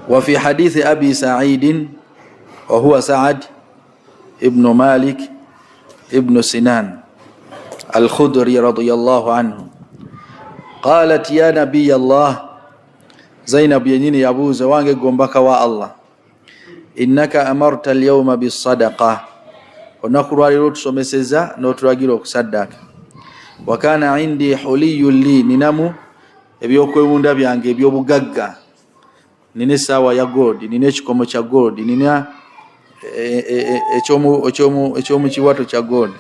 وفي حديث أبي سعيد وهو سعد ابن مالك ابن سنان الخدري رضي الله عنه قالت يا نبي الله زينب ينيني يابوز وانجي قنبك الله إنك أمرت اليوم بالصدقة ونقر عليك سمسزا نوتراجلوك صدق وكان عندي حلي لي ننمو ebyokwewunda wunda byange ebyobugagga nine sawa ya gold nine ekikomo kya gold nine ekyomu kiwato kya gold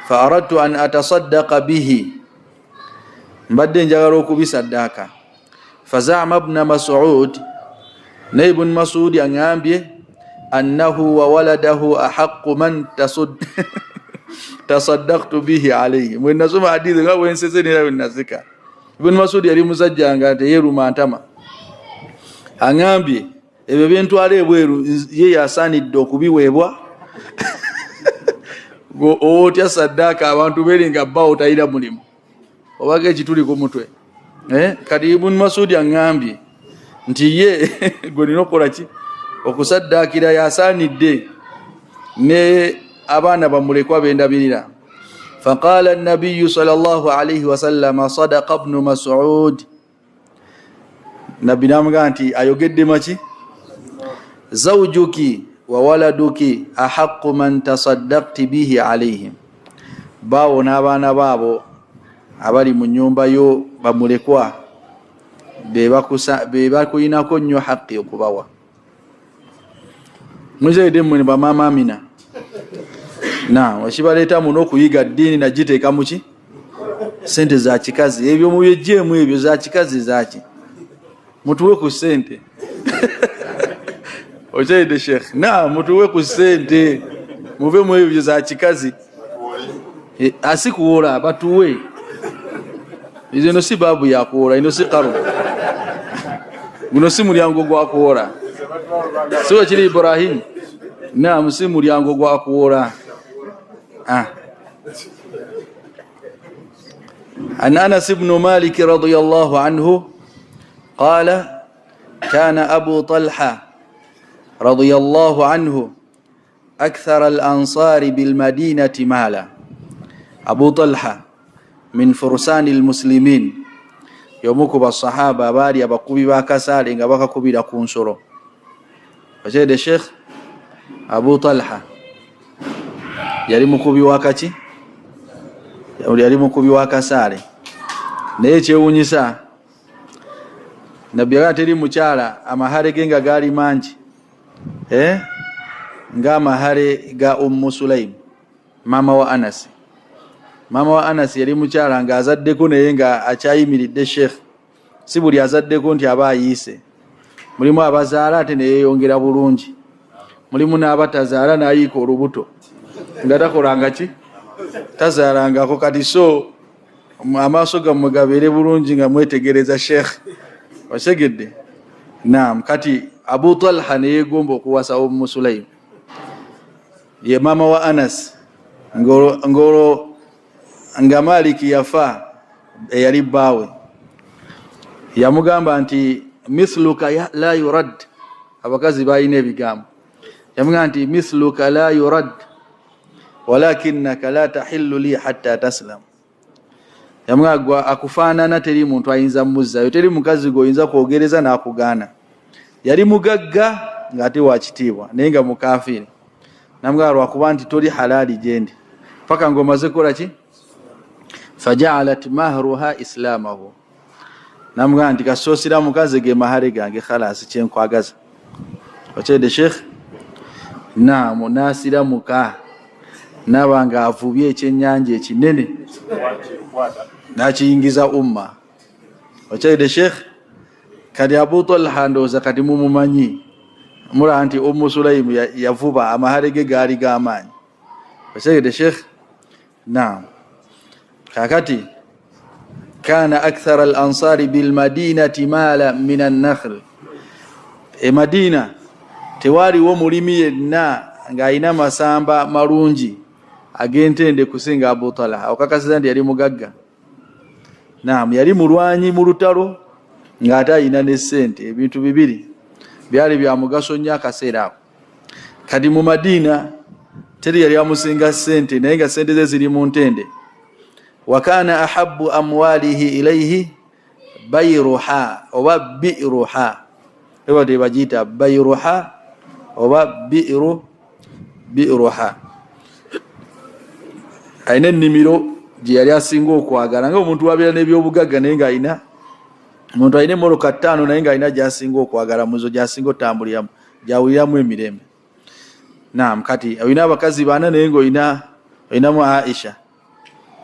fa aradtu an atasaddaqa bihi mbadde njagala okubisaddaka fazama ibn Mas'ud na ibn Mas'ud angambye annahu wa waladahu ahaqqu man tasaddaqtu bihi alayhi mwe nasoma hadithi nga wenseze nira nazika ibn Mas'ud yali musajja nga teyeruma ntama angambye ebyo bintwala ebweru ye yasanidde okubiweebwa go otya saddaka abantu belinga bawo tayira mulimu obage kituli ku mutwe kati ibn Mas'ud angambye nti ye gwe ninokola ki okusaddakira yasanidde ne abaana bamulekwa bendabirira. فقال النبي صلى الله عليه وسلم صدق ابن مسعود نبي نامغانتي ayogedde maki zawjuki wa waladuki ahaqqu man tasaddaqti bihi alayhim bawo n'abaana baabo abali mu nyumba yo bamulekwa beba kuyinako nnyo haqqi okubawa muzede mwe ba mama Amina na wachibaleta muno kuyiga dini na jiteeka muki sente za kikazi ebyo mubyejeemu ebyo za kikazi zaki mutuwe ku sente ochaide sheikh na mutuwe ku sente muve mu ebyo za kikazi asikuola batuwe izo no si babu ya kuola ino si karu guno si mulyango gwa kuola so kiri Ibrahim na musimu mulyango gwa kuola عن أنس بن مالك رضي الله عنه قال كان أبو طلحة رضي الله عنه أكثر الأنصار بالمدينة مالا أبو طلحة من فرسان المسلمين يومكب الصحابة باري بقوبي باكسال إنك بقوبي لكون سرو فجد الشيخ أبو طلحة yali mukubi wakati yali mukubi wakasale naye kyewunyisa nabbi ateri mukyala amahare genga gali manji nga amahare ga Sulaim mama wa Anas yali mukyala nga azaddeko naye nga akyayimiridde Sheikh si buli azaddeko nti aba ayise mulimu abazaala ate neyeyongera bulungi mulimu n'abatazaala nayiika olubuto ngatakolanga ki tazalangako kati so amaaso gammwe gabeere bulungi nga mwetegereza Sheikh wasegedde naam kati Abu Talha neyegomba okuwasa Sulaim ye mama wa Anas ngolo nga Maliki yafa eyali baawe yamugamba nti mithluka la yurad abakazi bayina ebigambo yamugamba nti mithluka la yurad walakinaka la tahillu li hatta taslam yamugwa akufaanana teri muntu ayinza muzzayo teri mukazi goyinza kwogereza nakugana yali mugagga ngate wakitiibwa naye nga mukafiri namugwa lwakuba nti toli halali jendi paka ngomaze kola ki faja'alat mahruha islamahu namugwa nti kasosira mukazi ge mahare gange khalas kyenkwagaza ochede Sheikh na munasira muka nabanga avubye ekyennyanja ekinene nakiyingiza umma ochaide Sheikh kadi Abu Talha ndoza kati mumumanyi mula anti Sulaim yavuba amahare ge gali gamanyi ochaide Sheikh naam kakati kana akthar al-ansari bil madinati mala min an-nakhl Madina tewali wo mulimi yenna nga ina masamba malungi agentende kusinga Abu Talha okakasiza ndi yali mugagga naam yali mulwanyi mu lutalo nga ata ina ne sente ebintu bibiri byali bya mugaso nnyo akaseera ako. Kati mu Madina teri yali amusinga ssente naye nga ssente ze ziri mu ntende. Wa kana ahabbu amwalihi ilayhi bayruha oba bi'ruha, eba tebagiyita bayruha oba bi'ruha. Ayina ennimiro gye yali asinga okwagala, nga omuntu wabeera n'ebyobugagga naye nga ayina omuntu ayina emmoloka 5 naye nga ayina gy'asinga okwagala, muzo gy'asinga otambuliramu, gy'awuliramu emirembe. Naam, kati oyina abakazi 4 naye ng'oyinamu Aisha,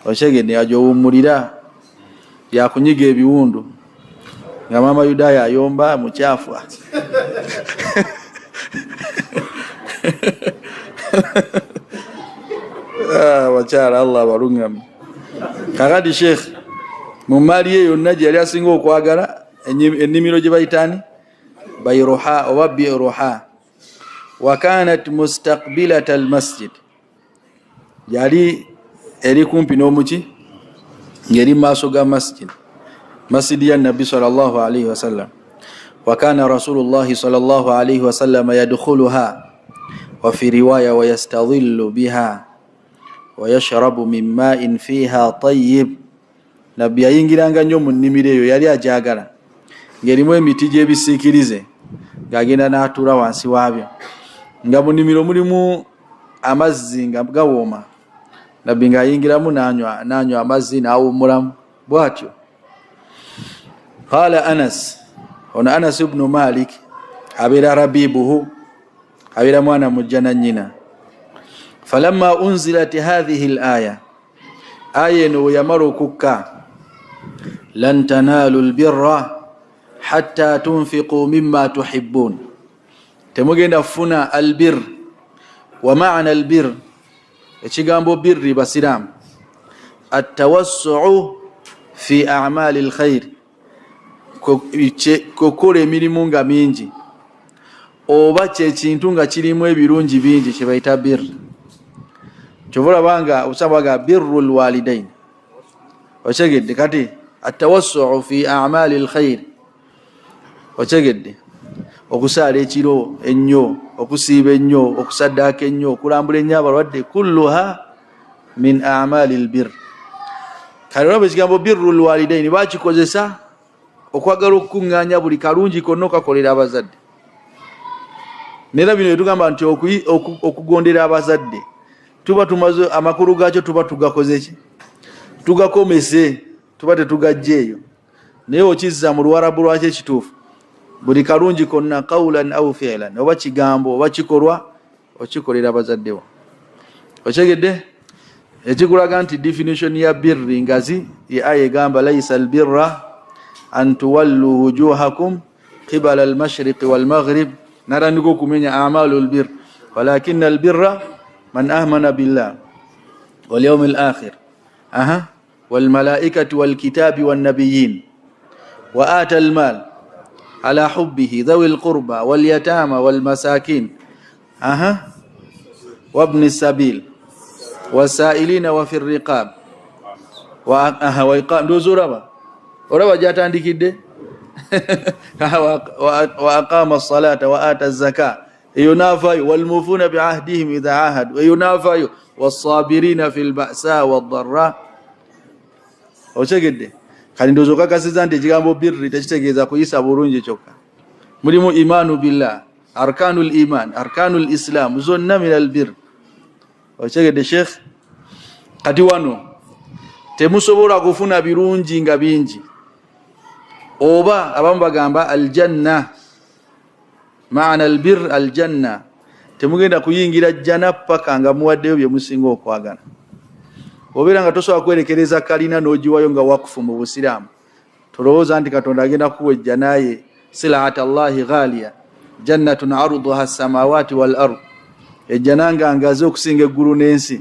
okyegedde agyowummulira yakunyiga ebiwundu nga mama Yudaya ayomba mukyafu. Wakyala Allah balungame. Kakati Sheikh mu mali ye yonna gye yali asinga okwagala ennimiro gye bayitaani bayruha oba bi'ruha. Wa kanat mustaqbilat almasjid, yali eri kumpi n'omuki ngeri maaso ga masjidi ya Nabi sallallahu alayhi wa sallam. Wa kana Rasulullah sallallahu alayhi wa sallam yadkhuluha wa fi riwaya wa yastadhillu biha wa yashrabu min ma'in fiha tayyib. Nabbi yayingiranga nnyo mu nnimiro eyo, yali ajagala ngerimu emiti gy'ebisiikirize ng'agenda n'atuula wansi waabyo, nga mu nnimiro mulimu amazzi nga gawooma. Nabbi ng'ayingiramu n'anywa amazzi n'awummulamu bw'atyo. Qala Anas, ono Anas ibn Malik abeera rabibuhu, abeera mwana mujja na nnyina. Falamma unzilat hadhihi al-aya, aya eno yamala okukka, lan tanalu albirra hatta tunfiqu mimma tuhibbun, temugenda kufuna albir. Wa ma'na albir, ekigambo birri basiramu, attawassu'u fi a'mali alkhair, kokola emirimu nga mingi oba kyekintu nga kirimu ebirungi bingi kye bayita birr. Kyovula banga usabaga birrul walidain, okyegedde. Kati attawassu'u fi a'mali alkhair, okyegedde okusaala ekiro ennyo, okusiiba ennyo, okusaddaaka ennyo, okulambula ennyo abalwadde, kulluha min a'mali albirr. Kale olaba ekigambo birrul walidain bakikozesa okwagala okukuŋŋaanya buli kalungi konna okakolera abazadde. Nera bino etugamba nti okugondera abazadde tuba tumaze amakulu gaakyo, tuba tugakoze ki, tugakomese, tuba tetugajjeeyo. Naye okizza mu Luwarabu lwaki ekituufu, buli kalungi konna qawlan aw fi'lan, oba kigambo oba kikolwa okikolera abazaddewo. Okyegedde ekikulaga nti definition ya birri ngazi ye aya egamba laysa albirra an tuwallu wujuhakum qibala almashriqi walmaghrib, narandika okumenya amalu albir, walakinna albirra man amana billah wal yawmil akhir wal malaikati wal kitabi wan nabiyyin wa ata al mal ala hubbihi dhawil qurba wal yatama wal masakin wa ibn sabil wasailina wa fir riqab wa iqam dozuraba oraba jatandikidde wa aqama as-salata wa ata az-zakata yunafayu wal mufuna bi ahdihim idha ahadu yunafayu was-sabirina fil ba'sa wad-dharra. Okyegedde kali ndozo kakasiza nti ekigambo birri tekitegeeza kuyisa bulungi kyokka, mulimu imanu billah, arkanul iman, arkanul islam, zonna min albir. Okyegedde Sheikh, kati wano temusobola kufuna birungi nga bingi, oba abamu bagamba aljanna, maana albir aljanna, temugenda kuyingira jjana paka nga muwaddeyo bye musinga okwagala. Obeera nga tosobola kwerekereza kalina n'ogiwayo nga wakufu mu Busiraamu, tolowooza nti Katonda agenda kuwa ejjana ye silata Allahi ghaliya, jannatun arduha as-samawati wal ard, ejjana nga ngazi okusinga eggulu n'ensi,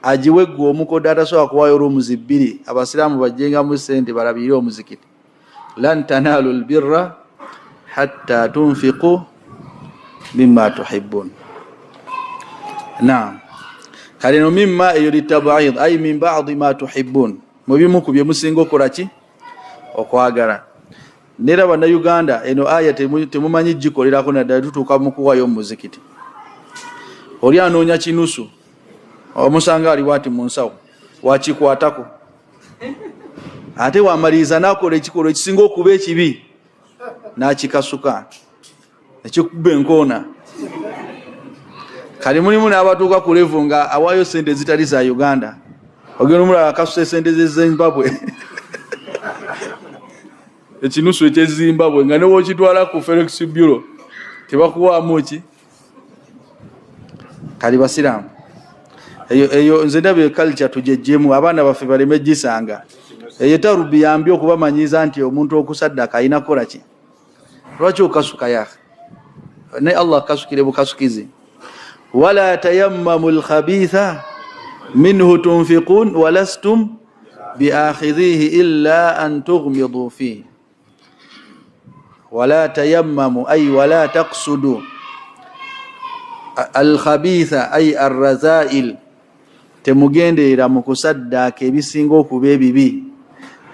agiwe ggwe omukodde atasobola kuwaayo olw'omuzi 2 Abasiraamu bajjengamu ssente balabirire omuzikiti. Lan tanalu albirra hatta tunfiqu mimma tuhibbun. Naam, kale no mimma eyo litabaid ay min ba'd ma tuhibbun, mubimu ku bye musinga okola ki, okwagala. nera bana Uganda eno aya temumanyi gikolerako naddala tutuuka mu kuwayo muzikiti. Oli anoonya kinusu omusanga ali wati mu nsawo wakikwatako ate wamaliriza nakola ekikolwa ekisinga okuba ekibi nakikasuka ekikuba enkoona. Kali mulimu n'abatuuka ku level nga awaayo sente zitali za Uganda, ogenda omulala akasusa sente ze Zimbabwe ekinusu ekye Zimbabwe nga newo kitwala ku Forex Bureau tebakuwaamu ki. Kali basiramu eyo nze ndabye culture tujejjemu abaana baffe baleme gisanga. Eyo tarubi yambye okubamanyiza nti omuntu okusaddaka alina kola ki. Lwaki okasuka ya ne Allah kasukire bukasukizi. Wala tayammamu al-khabitha minhu tunfiqun walastum biakhidhihi illa an tughmidu fihi. Wala tayammamu ay wala taqsudu al-khabitha ay ar-razail, temugendeera mu kusaddaka ebisinga okuba ebibi.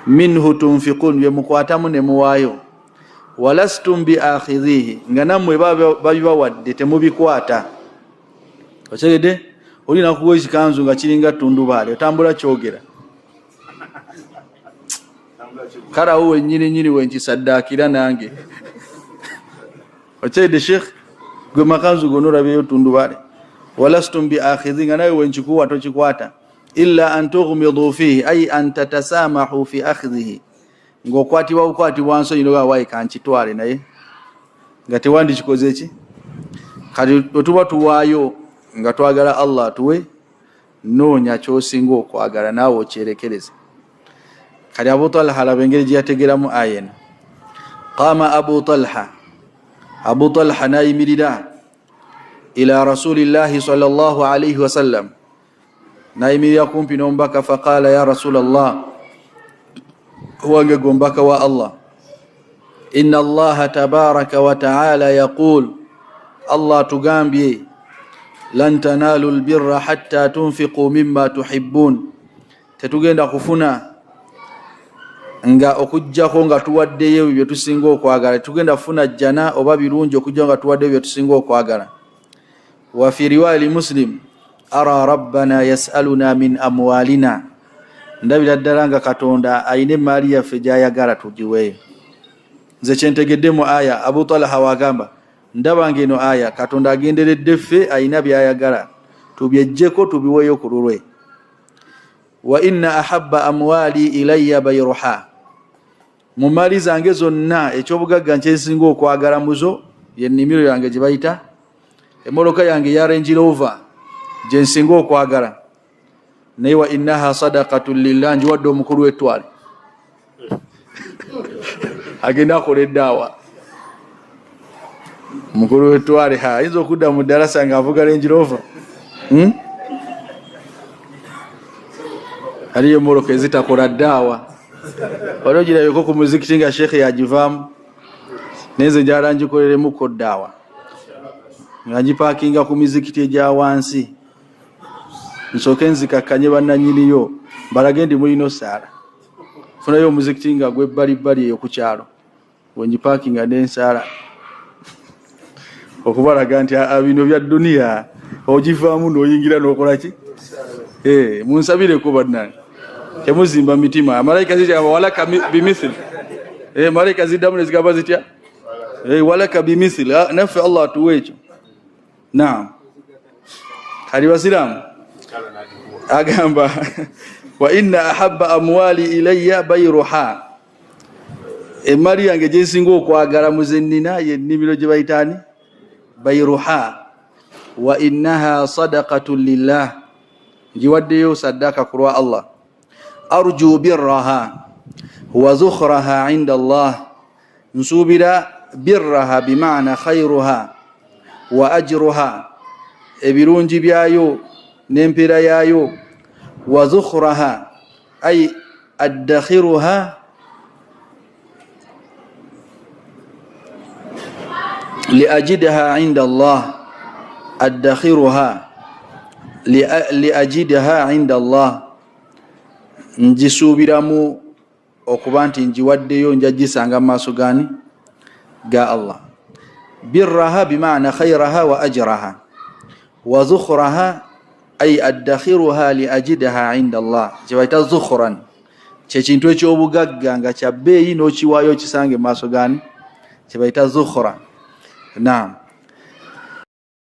Minhu tunfiqun, bye mukwatamu ne muwaayo. Walastum biakhidhihi, nga nammwe babibawadde temubikwata. Okyegedde olina kuwa ekikanzu nga kiringa tundubaale otambula kyogera karawo wennyini wenkisaddaakira nange. Okyegedde Sheikh gwe makanzu gonna olabyeyo tundubaale. Walastum biakhidhihi, nga nawe wenkikuwa tokikwata. Illa an tughmidu fihi ay an tatasamahu fi akhdhihi, ng'okwatibwa nsonyi noga waayi kankitwale naye nga tewandikikoze ki. Kati otuba tuwaayo nga twagala Allah tuwe, noonya kyosinga okwagala naawe okyerekereze. Kali Abu Talha alaba engeri gye yategeramu aya eno. Qama Abu Talha nayimirira ila rasulillahi sallallahu alayhi wasallam, nayimirira kumpi n'omubaka. Faqala ya Rasulallah, wange gombaka wa Allah, inna Allah tabaraka wa ta'ala yaqul, Allah tugambye, lan tanalu albirra hatta tunfiqu mimma tuhibbun, tetugenda kufuna nga okujjako nga tuwaddeyo bye tusinga okwagala. Tugenda kufuna jana oba birungi okujja nga tuwaddeyo bye tusinga okwagala. Wa fi riwaya Muslim, ara rabbana yas'aluna min amwalina, ndabira ddala nga Katonda ayine maali yaffe gy'ayagala tugiweeyo. Nze kyentegedde mu aya Abu Talha wagamba ndaba ngeno aya Katonda agenderedde ffe ayina by'ayagala tubyejjeko tubiweeyo ku lulwe. Wa inna ahabba amwali ilayya bayruha, mu maali zange zonna ekyobugagga nkyesinga okwagala muzo ye nnimiro yange gye bayita, emmotoka yange ya Range Rover gye nsinga okwagala. Naye wa innaha sadaqatun lillah, njiwadde omukulu w'ettwale agenda akola eddaawa. Omukulu w'ettwale ayinza okudda mu ddarasa nga avuga Range Rover. Aliyo emmotoka ezitakola ddaawa. Wali ogirabeko ku muzikiti nga Sheikh yagivaamu, naye nze njagala ngikoleremuko ddaawa, nga ngipaakinga ku mizikiti egya wansi, nsooke nzikakkanye bannannyiniyo balage ndi mulina osaala. Funayo omuzikiti nga gw'ebbalibbali eyo ku kyalo, wenjipaakinga n'ensaala okubalaga nti bino bya dduniya ogivaamu n'oyingira n'okola ki. Munsabireko bannange, temuzimba mitima. Malayika zigamba walaka bimithili, malayika ziddamu ne zigamba zitya, walaka bimithili. Naffe Allah atuwe ekyo. Naam, kali basiraamu agamba wa inna ahabba amwali ilayya bayruha, emali yange gyensinga okwagala muzennina ye nnimiro gye bayitaani bayruha. Wa innaha sadaqatun lillah, ngiwaddeyo saddaka ku lwa Allah. Arju birraha wa zukhraha inda Allah, nsuubira birraha bimaana khayruha wa ajruha, ebirungi byayo n'empeera yaayo. Wa zukhraha ay addakhiruha liajidaha inda Allah, addakhiruha liajidaha inda Allah, njisuubiramu okuba nti njiwaddeyo njagisanga mu maaso gani ga Allah. Birraha bimaana khayraha wa ajraha, wa zukhraha ay addakhiruha li ajidaha inda Allah, kyebayita zukhran, kyekintu ekyobugagga nga kya bbeeyi n'okiwaayo kisange mu maaso gani, kyebayita zukhra. Naam.